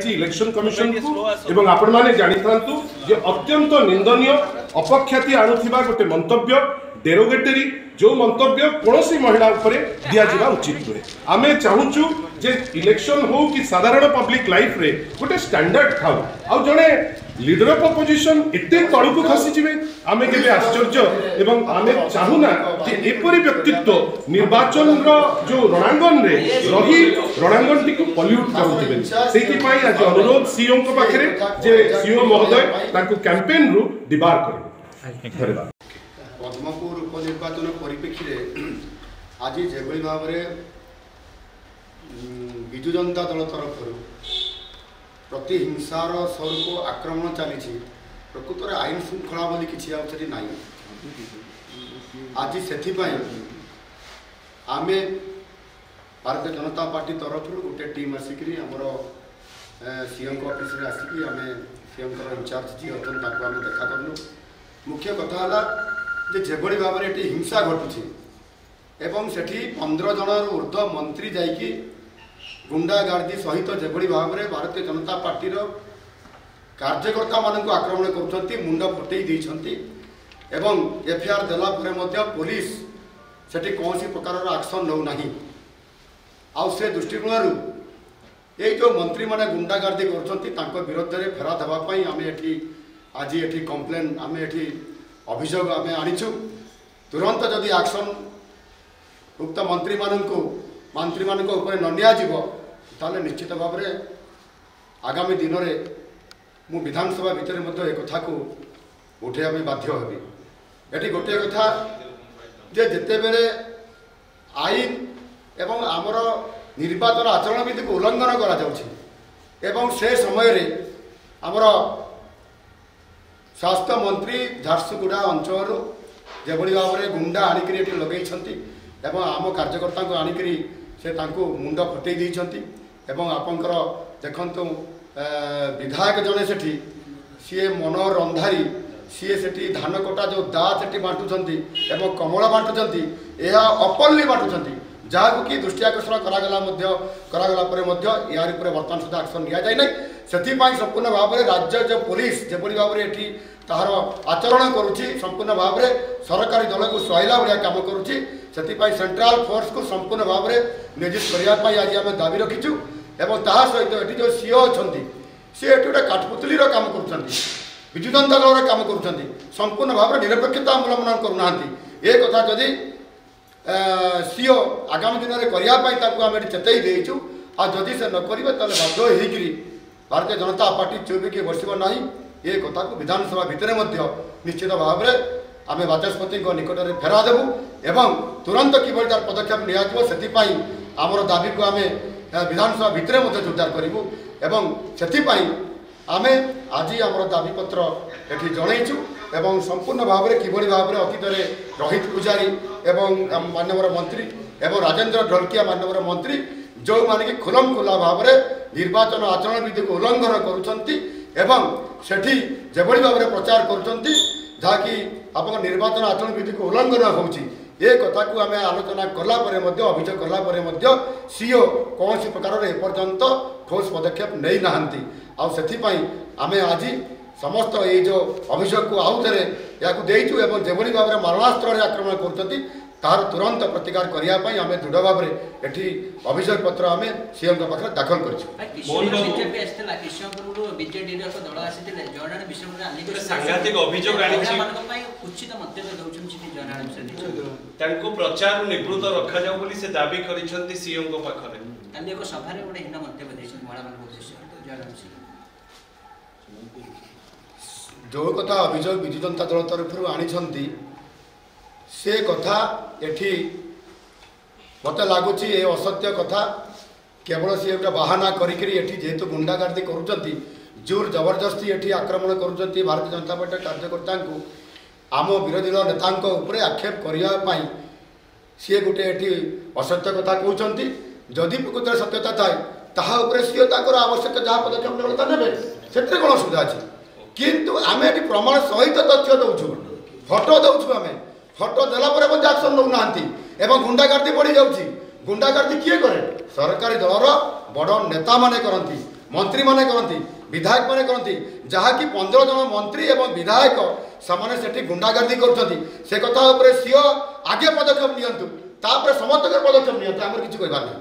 Election commission को एवं आपण माने जानि थांतु जे अत्यंत निंदनीय अपख्याति आणुथिबा गोटे मंतव्य डेरोगेटरी जो मंतव्य कौन महिला उपरे दिया जिबा उचित नुहे। आमे चाहूचु जे इलेक्शन हो कि साधारण पब्लिक लाइफ रे गोटे स्टैंडर्ड थाउ आ जणे लीडर ऑफ अपोजिशन एते तळकु खसी जिवे आमे केबे आश्चर्य एवं आमे चाहुना जे एपरि व्यक्तित्व निर्वाचन रो जो रणांगन रे रही रणांगन टिकु पॉल्यूट करूथिबे सेति पई आज अनुरोध सीओ को पाखरे जे सीओ महोदय ताकु कैंपेन रु डिबार करबे। धन्यवाद। पद्मपुर उपनिर्वाचन परिप्रेक्षी आज जेभली भाव में विजु जनता दल तरफ प्रति हिंसार स्वरूप आक्रमण चली प्रकृत में आईन श्रृंखला बोली किसी ना आज से आम भारतीय जनता पार्टी तरफ गोटे टीम आसिक सीएम ऑफिस आसिक आम सीएम इंचार्ज जी अच्छा आम देखा करूँ। मुख्य कथा है जेभली भाव में हिंसा घटुची एवं सेठी 15 जन ऊर्ध्व मंत्री जाइकी गुंडागार्दी सहित जेभली भाव में भारतीय जनता पार्टी कार्यकर्ता मानक आक्रमण कर मुंड फटई एवं एफआईआर देला पुलिस सेठी कौन प्रकार एक्शन नौना से दृष्टिकोण ये जो मंत्री माने गुंडागार्दी कर विरोध में फेरा देवाई आम आज ये कम्प्लेन आम ये अभियोग आम आनीचु तुरंत जदि एक्शन उक्त मंत्री मान ऊपर न निजिबो निश्चित भाव में आगामी दिन में मु विधानसभा भितर एक कथा को उठेया बाध्य हेबी। एटी गोटे कथा जे जेते बेले आईन एवं आमर निर्वाचन आचरण विधि को उल्लंघन करा जाउछि एवं से समय रे आमर स्वास्थ्य मंत्री झारसुगुड़ा अंचल जेभली भाव में गुंडा आनिकी ये लगे एवं आम कार्यकर्ता को आनिकी से मुंड फटई देइछंती एवं आपंकर देखंतु विधायक जने सेठी सी मनोहर रंधारी सी सेठी धान कटा जो दा सेठी बांटुछंती एवं कमला बांटुछंती यह अपल्ली बांटुछंती जहाँ कि दृष्टि आकर्षण करागला यार बर्तमान सुधा एक्शन नि जाए ना से संपूर्ण भाव में राज्य जो पुलिस जो भाव में ये तार आचरण करुच्ची संपूर्ण भाव में सरकारी दल को सुहाइला भाया कम करुच्ची सेंट्रल फोर्स को संपूर्ण भाव में नियोजित करने आज आम दाबी रखीचु एवं ता सहित ये जो सीओ अच्छा सी गोटे काठपुतली काम कर विजु जनता दल काम कर संपूर्ण भाव में निरपेक्षता अवलंबन करूना ये कथा जदि सीओ आगामी दिन में करने चेतई देचु आ जदि से नक बाध्य होकर भारतीय जनता पार्टी चुपिकी बसब ना ये कथा को विधानसभा भितर निश्चित भाव में आम बाचस्पति निकट में फेरा देवु एवं तुरंत किभली तार पदक्षेप नि आमर दाबी को आम विधानसभा भितर जोरदार करूँ एवं से आम आज आमर दाबीपत्र ये जनईचु एवं संपूर्ण भाव में किभली भाव में अतीत में रोहित पूजारी एवं मानवर मंत्री एवं राजेंद्र ढोलकिया मानवर मंत्री जो माने कि खुलम खुला भाव में निर्वाचन आचरण विधि को उल्लंघन करुँच जेभली भाव में प्रचार करुँच जहाँकि आप निर्वाचन आचरण विधि को उल्लंघन होची ये कथा को आम आलोचना कलापर अभियोग कलापर सीओ कौन प्रकार एपर्यंत ठोस पदक्षेप नहीं नहांती आम आज समस्त ये जो अभियोग को आउ थे या देचु जेभली भाव में मारणास्त्र आक्रमण कर तार तुरंत प्रतिकार करने आम दृढ़ भाव में ये अभियोग पत्र आम सीएम पाखे दाखल कर प्रचार निवृत्त रखा जाऊ बोली से दाबी करिसंती सीएम को पाखरे काली एक सभा रे गोटे हिना मंतव्य दैछन महिला मान उद्देश्य जो कथा अभियोग विजु जनता दल तरफ आनी से कथा एठी मत लगुच ये असत्य कथा केवल सी गोटे बाहाना करेतु गुंडागार्दी करुँच जोर जबरदस्ती ये आक्रमण करुँच भारतीय जनता पार्टी कार्यकर्ता को आम विरोधी दल नेता आक्षेप करने सी गोटे ये असत्य कथा कहते जदि प्रकृत सत्यता थाए ताहा सी आवश्यक जहाँ पदक्षेप व्यवस्था ने से कौन असुविधा अच्छे किंतु आम ये प्रमाण सहित तथ्य दौचु फटो दौचु आम फटो देला एक्शन नौना एवं गुंडागार्दी बढ़ी जाऊँगी गुंडागार्दी किए करे सरकारी दलर बड़ नेता माने करती मंत्री माने करती विधायक माने करती जहाँकि 15 जन मंत्री एवं विधायक से सेठी गुंडागर्दी कर से कथा सीओ आगे पदक्षेप नियंतु तापर समस्त पदक्षेप नियंतु आमर किसी कहबार नहीं।